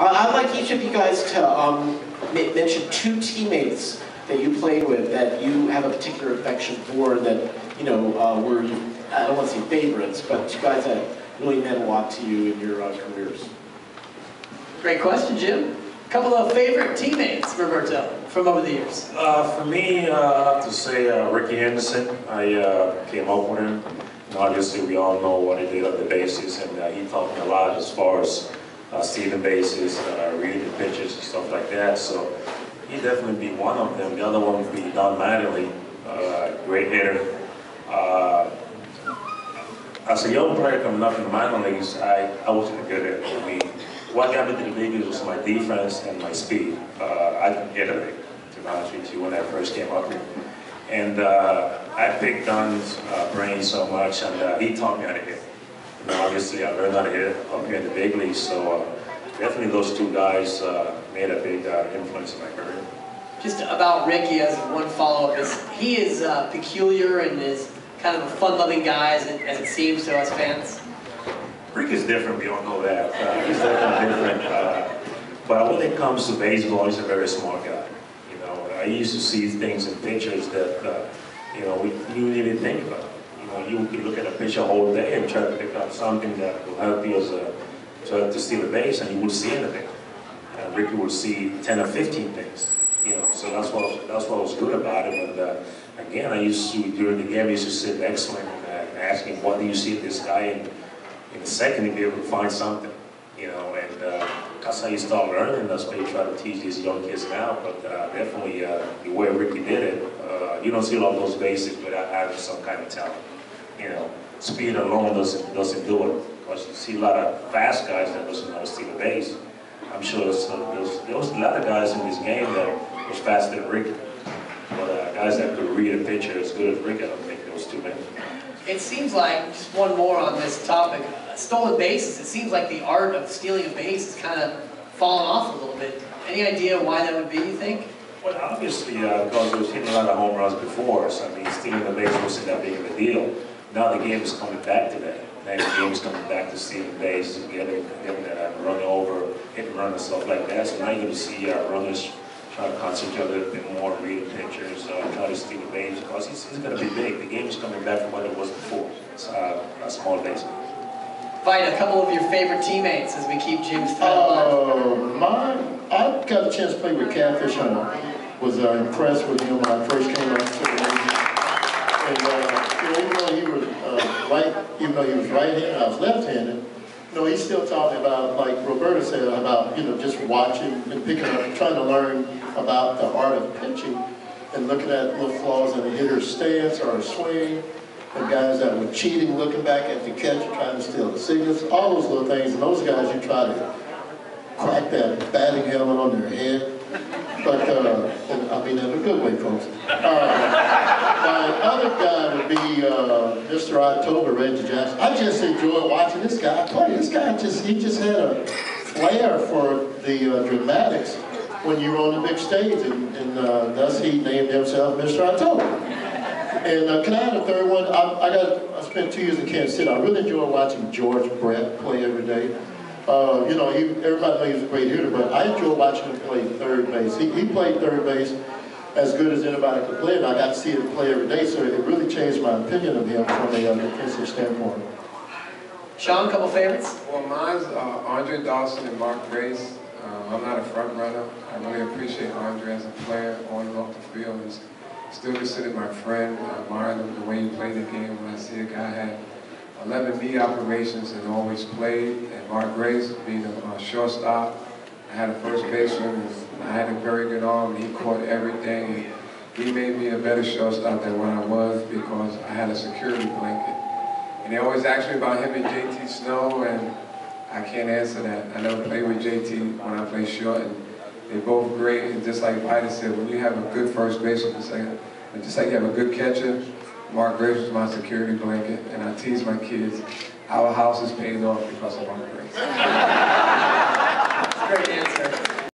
I'd like each of you guys to mention two teammates that you played with that you have a particular affection for, that, you know, were, I don't want to say favorites, but two guys that really meant a lot to you in your careers. Great question, Jim. A couple of favorite teammates, Roberto, from over the years. For me, I have to say Ricky Henderson. I came up with him. And obviously, we all know what he did on the bases, and he taught me a lot as far as stealing bases, reading the pitches, and stuff like that. So he'd definitely be one of them. The other one would be Don Mattingly, great hitter. As a young player coming up in the minor leagues, I wasn't good at it. I mean, what got me to the big leagues was my defense and my speed. I could get it, to be honest with you, when I first came up here. And I picked Don's brain so much, and he taught me how to hit. You know, obviously, I learned how to hit up here in the big leagues, so definitely those two guys made a big influence in my career. Just about Ricky, as one follow-up, he is peculiar and is kind of a fun-loving guy, as it seems to us fans. Rick is different, we all know that. He's definitely different. But when it comes to baseball, he's a very smart guy. You know, I used to see things in pictures that, you know, you didn't think about. You know, you could look at a picture all day and try to pick up something that will help you as to steal a base, and you wouldn't see anything. And Ricky would see 10 or 15 things. You know, so that's what was good about him. And again, I used to, during the game, I used to sit next to him and ask him, what do you see in this guy? In a second, to be able to find something, you know, and that's how you start learning. That's why you try to teach these young kids now. But definitely, the way Ricky did it, you don't see a lot of those basics without having some kind of talent. You know, speed alone doesn't do it. Because you see a lot of fast guys that doesn't know how to steal a base. I'm sure there was a lot of guys in this game that was faster than Ricky. But guys that could read a pitcher as good as Ricky, I don't think there was too many. It seems like, just one more on this topic, stolen bases, it seems like the art of stealing a base has kind of fallen off a little bit. Any idea why that would be, you think? Well, obviously, because he was hitting a lot of home runs before, so I mean, stealing the base wasn't that big of a deal. Now the game is coming back to that. Now the game is coming back to stealing bases, getting running over, hitting run and stuff like that. So now you're going to see runners try to concentrate a little bit more, read the pitchers, try to steal the base, because he's going to be big. The game is coming back from what it was before. It's a small base. Vida, a couple of your favorite teammates as we keep Jim's title alive. I got a chance to play with Catfish Hunter. Was impressed with him when I first came up to the league. And even though he was right-handed, I was left-handed. You know, he still taught me about, like Roberto said, about, you know, just watching and picking up, trying to learn about the art of pitching and looking at little flaws in the hitter's stance or swing, and guys that were cheating, looking back at the catcher, trying to steal the signals, all those little things. And those guys, you try to crack that batting helmet on their head. But, and I mean in a good way, folks. My other guy would be Mr. October, Reggie Jackson. I just enjoy watching this guy play. This guy he just had a flair for the dramatics when you were on the big stage, and thus he named himself Mr. October. And can I add a third one? I spent 2 years in Kansas City. I really enjoy watching George Brett play every day. You know, everybody knows he's a great hitter, but I enjoy watching him play third base. He played third base as good as anybody could play, and I got to see him play every day, so it really changed my opinion of him from a defensive standpoint. Shawon, a couple favorites? Well, mine's Andre Dawson and Mark Grace. I'm not a front runner. I really appreciate Andre as a player on and off the field. He's still considered my friend. I admire the way he played the game. When I see a guy had 11 knee operations and always played, and Mark Grace being a shortstop. I had a first baseman, and I had a very good arm, and he caught everything. He made me a better shortstop than what I was because I had a security blanket. And they always ask me about him and JT Snow, and I can't answer that. I never played with JT when I played short, and they're both great. And just like Vida said, when you have a good first baseman, just like you have a good catcher, Mark Grace was my security blanket, and I tease my kids, our house is paid off because of Mark Grace. That's a great answer.